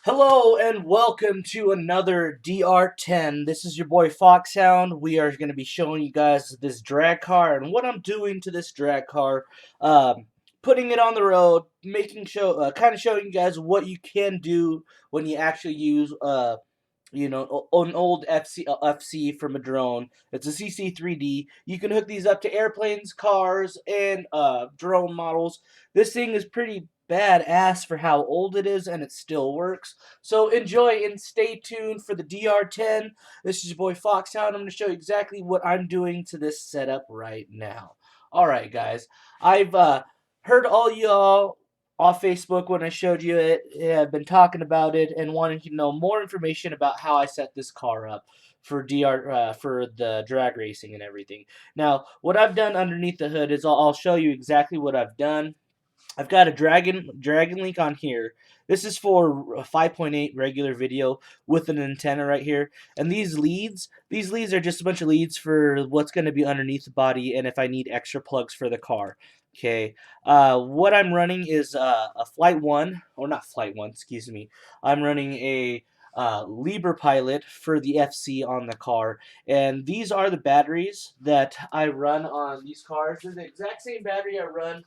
Hello and welcome to another DR10. This is your boy Foxhound. We are going to be showing you guys this drag car and what I'm doing to this drag car, putting it on the road, kind of showing you guys what you can do when you actually use an old FC from a drone. It's a CC3D. You can hook these up to airplanes, cars, and drone models. This thing is pretty badass for how old it is, and it still works. So enjoy and stay tuned for the DR10. This is your boy Foxhound. I'm going to show you exactly what I'm doing to this setup right now. All right, guys. I've heard all y'all off Facebook when I showed you it. Yeah, I've been talking about it and wanting to know more information about how I set this car up for for the drag racing and everything. Now, what I've done underneath the hood is I'll show you exactly what I've done. I've got a Dragon Link on here. This is for a 5.8 regular video with an antenna right here. And these leads are just a bunch of leads for what's going to be underneath the body and if I need extra plugs for the car. Okay. What I'm running is a Flight 1, or not Flight 1, excuse me. I'm running a Libre Pilot for the FC on the car. And these are the batteries that I run on these cars. They're the exact same battery I run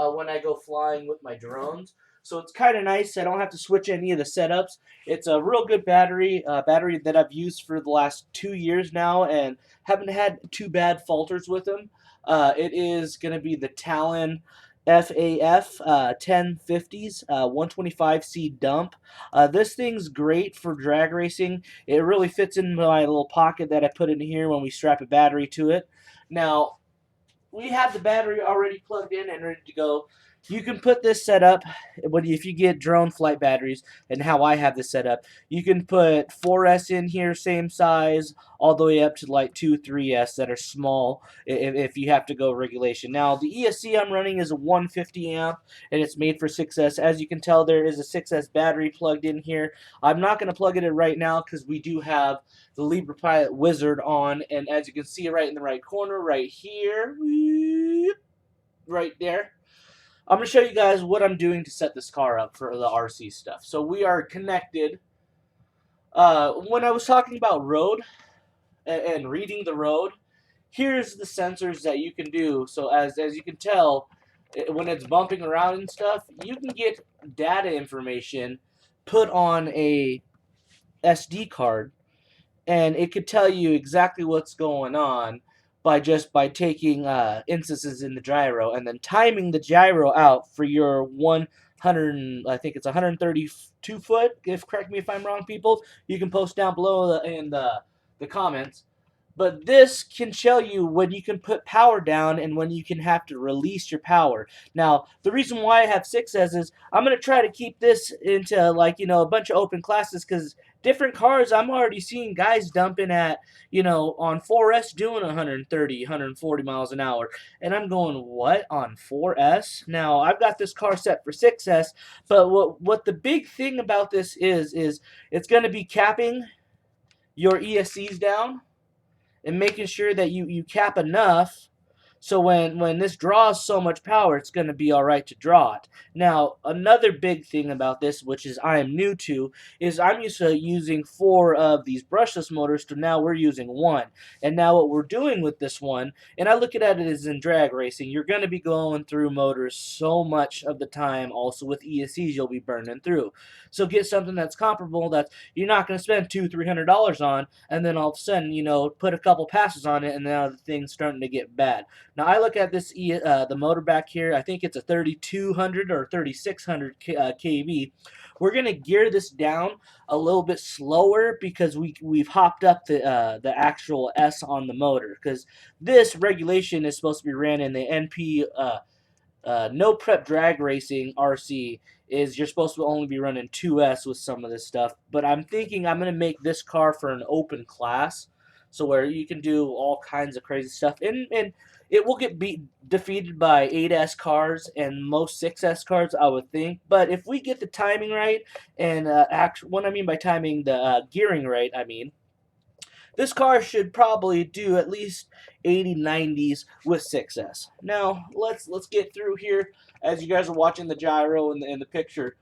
when I go flying with my drones. So it's kind of nice. I don't have to switch any of the setups. It's a real good battery that I've used for the last 2 years now and haven't had too bad falters with them. It is going to be the Talon FAF 1050s 125C dump. This thing's great for drag racing. It really fits in my little pocket that I put in here when we strap a battery to it. Now, we have the battery already plugged in and ready to go. You can put this set up if you get drone flight batteries and how I have this set up. You can put 4S in here, same size, all the way up to like 3S that are small if you have to go regulation. Now, the ESC I'm running is a 150 amp and it's made for 6S. As you can tell, there is a 6S battery plugged in here. I'm not going to plug it in right now because we do have the Libre Pilot Wizard on, and as you can see right in the right corner, right here, right there, I'm going to show you guys what I'm doing to set this car up for the RC stuff. So we are connected. When I was talking about road and reading the road, here's the sensors that you can do. So as you can tell, when it's bumping around and stuff, you can get data information put on a SD card and it could tell you exactly what's going on by taking instances in the gyro and then timing the gyro out for your 100, I think it's 132 foot. If correct me if I'm wrong, people. You can post down below in the comments. But this can show you when you can put power down and when you can have to release your power. Now, the reason why I have 6S is I'm going to try to keep this into a bunch of open classes because different cars I'm already seeing guys dumping at, on 4S doing 130, 140 miles an hour. And I'm going, what, on 4S? Now, I've got this car set for 6S, but what the big thing about this is it's going to be capping your ESCs down and making sure that you cap enough so when this draws so much power, it's going to be all right to draw it. Now, another big thing about this, which is I am new to, is I'm used to using 4 of these brushless motors to now we're using 1. And now what we're doing with this one, and I look at it as in drag racing, you're going to be going through motors so much of the time. Also with ESCs, you'll be burning through. So get something that's comparable that you're not going to spend $200-300 on, and then all of a sudden, put a couple passes on it, and now the thing's starting to get bad. Now I look at this the motor back here. I think it's a 3200 or 3600 kV. We're gonna gear this down a little bit slower because we've hopped up the actual S on the motor because this regulation is supposed to be ran in the NP no prep drag racing RC. Is you're supposed to only be running 2S with some of this stuff, but I'm thinking I'm gonna make this car for an open class, so where you can do all kinds of crazy stuff, and it will get defeated by 8S cars and most 6S cars, I would think. But if we get the timing right and what I mean by timing, the gearing right, I mean this car should probably do at least 80, 90s with 6S. Now let's get through here as you guys are watching the gyro in the picture.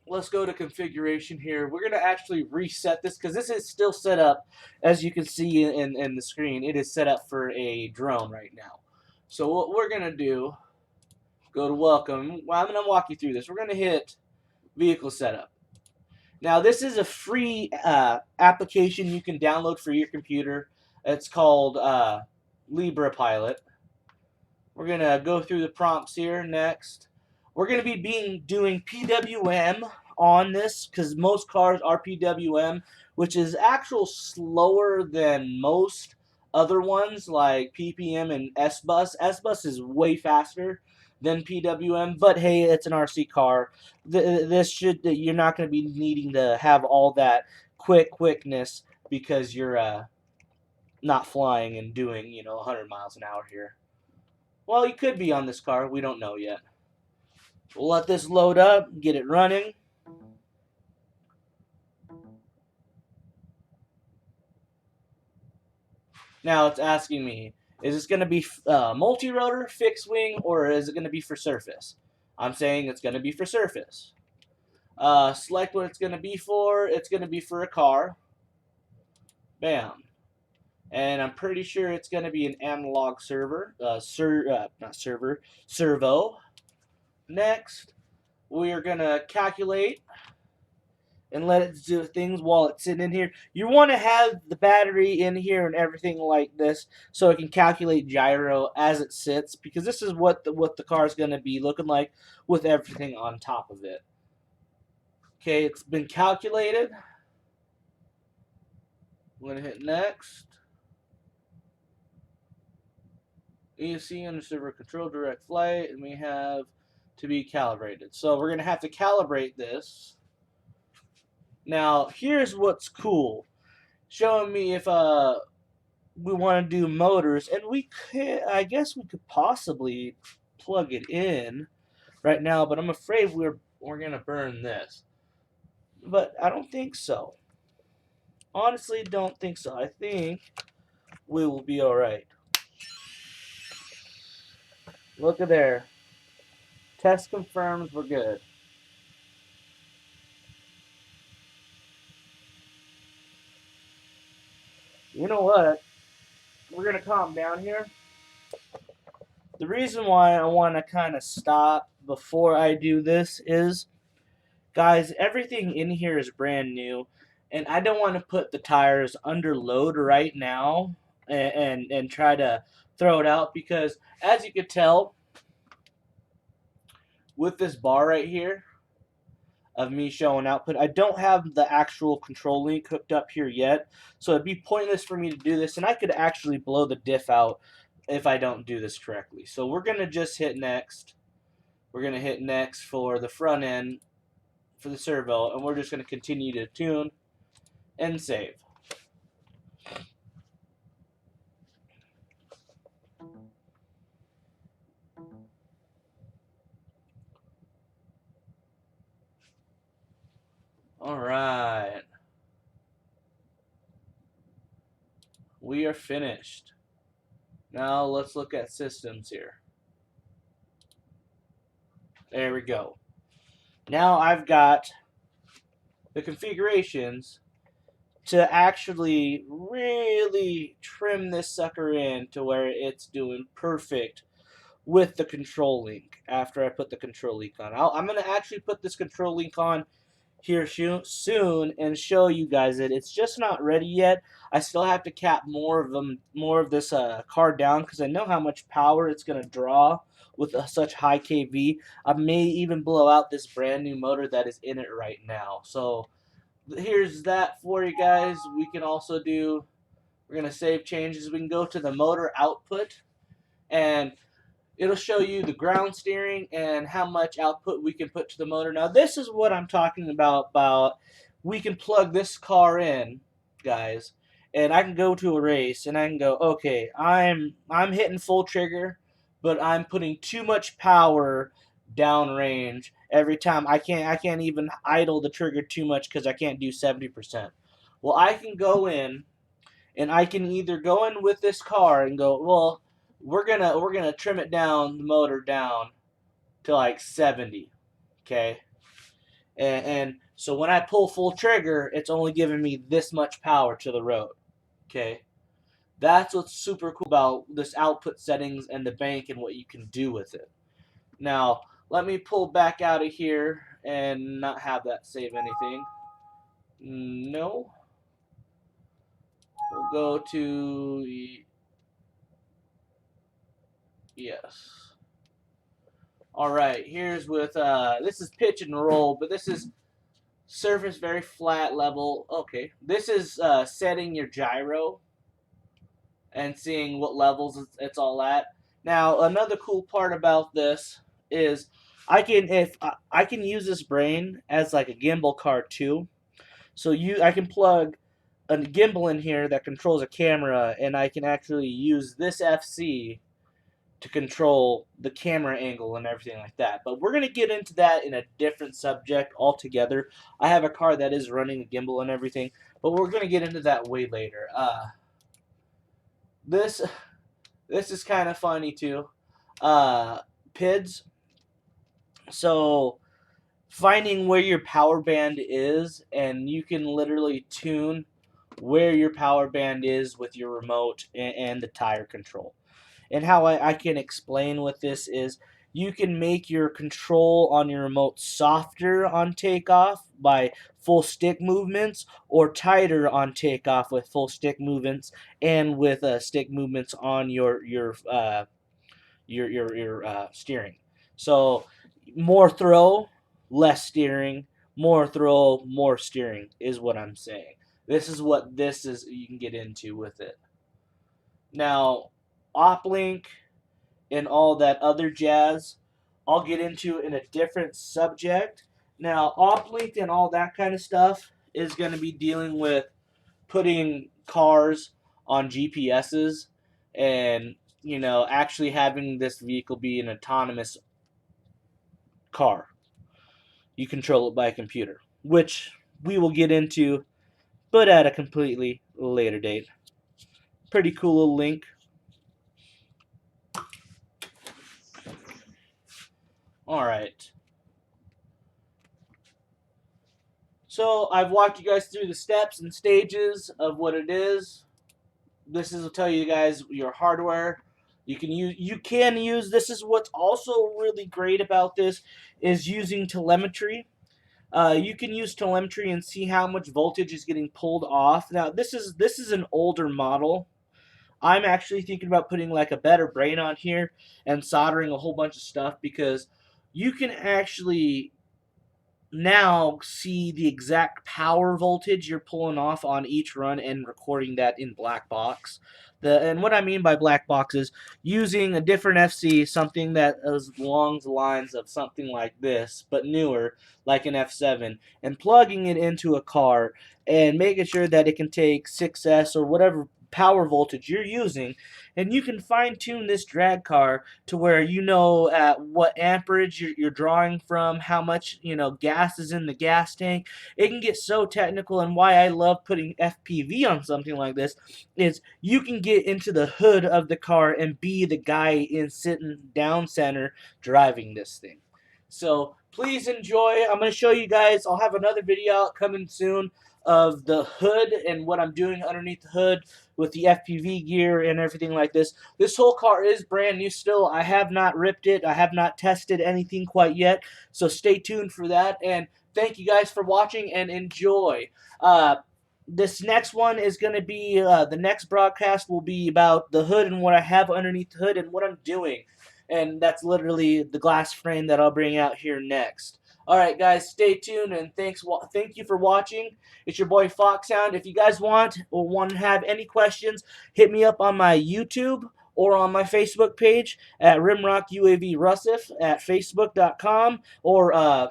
let's go to configuration here. We're going to actually reset this because this is still set up, as you can see in the screen. It is set up for a drone right now. So what we're going to do, go to welcome. Well, I'm going to walk you through this. We're going to hit vehicle setup. Now this is a free application you can download for your computer. It's called Libra Pilot. We're going to go through the prompts here next. We're going to be doing PWM on this because most cars are PWM, which is actual slower than most other ones like PPM and S-Bus. S-Bus is way faster than PWM, but hey, it's an RC car. You're not going to be needing to have all that quickness because you're not flying and doing 100 miles an hour here. Well, you could be on this car. We don't know yet. We'll let this load up, get it running. Now it's asking me, is this going to be multi-rotor, fixed wing, or is it going to be for surface? I'm saying it's going to be for surface. Select what it's going to be for. It's going to be for a car. Bam. And I'm pretty sure it's going to be an analog servo. Next, we are going to calculate and let it do things while it's sitting in here. You want to have the battery in here and everything like this so it can calculate gyro as it sits, because this is what the car is going to be looking like with everything on top of it. Okay, it's been calculated. I'm going to hit next. ESC under server control direct flight, and we have to be calibrated. So we're going to have to calibrate this. Now, here's what's cool. Showing me if we want to do motors, and I guess we could possibly plug it in right now, but I'm afraid we're going to burn this. But I don't think so. Honestly, don't think so. I think we will be all right. Look at there. Test confirms we're good. You know what? We're going to calm down here. The reason why I want to kind of stop before I do this is, guys, everything in here is brand new, and I don't want to put the tires under load right now and try to throw it out, because as you could tell with this bar right here of me showing output, I don't have the actual control link hooked up here yet, so it'd be pointless for me to do this, and I could actually blow the diff out if I don't do this correctly. So we're going to just hit next. We're going to hit next for the front end, for the servo, and we're just going to continue to tune and save. All right. We are finished. Now let's look at systems here. There we go. Now I've got the configurations to actually really trim this sucker in to where it's doing perfect with the control link after I put the control link on. I'm going to actually put this control link on here soon and show you guys it. It's just not ready yet. I still have to cap more of this car down, because I know how much power it's going to draw with such high kV. I may even blow out this brand new motor that is in it right now. So here's that for you guys. We can also do, we're going to save changes. We can go to the motor output, and it'll show you the ground steering and how much output we can put to the motor. Now, this is what I'm talking about we can plug this car in, guys, and I can go to a race and I can go, okay, I'm hitting full trigger, but I'm putting too much power downrange every time. I can't even idle the trigger too much because I can't do 70%. Well, I can go in and I can either go in with this car and go, well, we're gonna trim it down, the motor down to like 70, okay? And so when I pull full trigger, it's only giving me this much power to the road. Okay, that's what's super cool about this output settings and the bank and what you can do with it. Now let me pull back out of here and not have that save anything. No, we'll go to yes. All right, here's with this is pitch and roll, but this is surface very flat level. Okay, this is setting your gyro and seeing what levels it's all at. Now, another cool part about this is I can use this brain as like a gimbal card too. So I can plug a gimbal in here that controls a camera, and I can actually use this FC to control the camera angle and everything like that. But we're going to get into that in a different subject altogether. I have a car that is running a gimbal and everything, but we're going to get into that way later. This is kind of funny too. PIDs. So finding where your power band is, and you can literally tune where your power band is with your remote and the tire control. And how I can explain with this is you can make your control on your remote softer on takeoff by full stick movements, or tighter on takeoff with full stick movements and with stick movements on your steering. So more throw, less steering, more throw, more steering is what I'm saying. This is what this is you can get into with it. Now, Oplink and all that other jazz, I'll get into in a different subject. Now, Oplink and all that kind of stuff is going to be dealing with putting cars on GPSs and, actually having this vehicle be an autonomous car. You control it by a computer, which we will get into, but at a completely later date. Pretty cool little link. All right. So I've walked you guys through the steps and stages of what it is. This is will tell you guys your hardware. You can use this is what's also really great about this is using telemetry. You can use telemetry and see how much voltage is getting pulled off. Now this is an older model. I'm actually thinking about putting like a better brain on here and soldering a whole bunch of stuff, because you can actually now see the exact power voltage you're pulling off on each run and recording that in black box. And what I mean by black box is using a different FC, something that is along the lines of something like this, but newer, like an F7, and plugging it into a car and making sure that it can take 6S or whatever power voltage you're using, and you can fine tune this drag car to where you know at what amperage you're drawing from, how much gas is in the gas tank. It can get so technical, and why I love putting FPV on something like this is you can get into the hood of the car and be the guy in sitting down center driving this thing. So please enjoy. I'm going to show you guys. I'll have another video out coming soon of the hood and what I'm doing underneath the hood with the FPV gear and everything like this. This whole car is brand new still. I have not ripped it. I have not tested anything quite yet. So stay tuned for that. And thank you guys for watching and enjoy. This next one is going to be, the next broadcast will be about the hood and what I have underneath the hood and what I'm doing. And that's literally the glass frame that I'll bring out here next. Alright guys, stay tuned, and thank you for watching. It's your boy Foxhound. If you guys want to have any questions, hit me up on my YouTube or on my Facebook page at Rimrock UAV Russif at facebook.com, or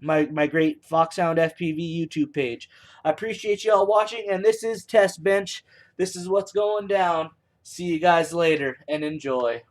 my great Foxhound FPV YouTube page. I appreciate y'all watching, and this is Test Bench. This is what's going down. See you guys later, and enjoy.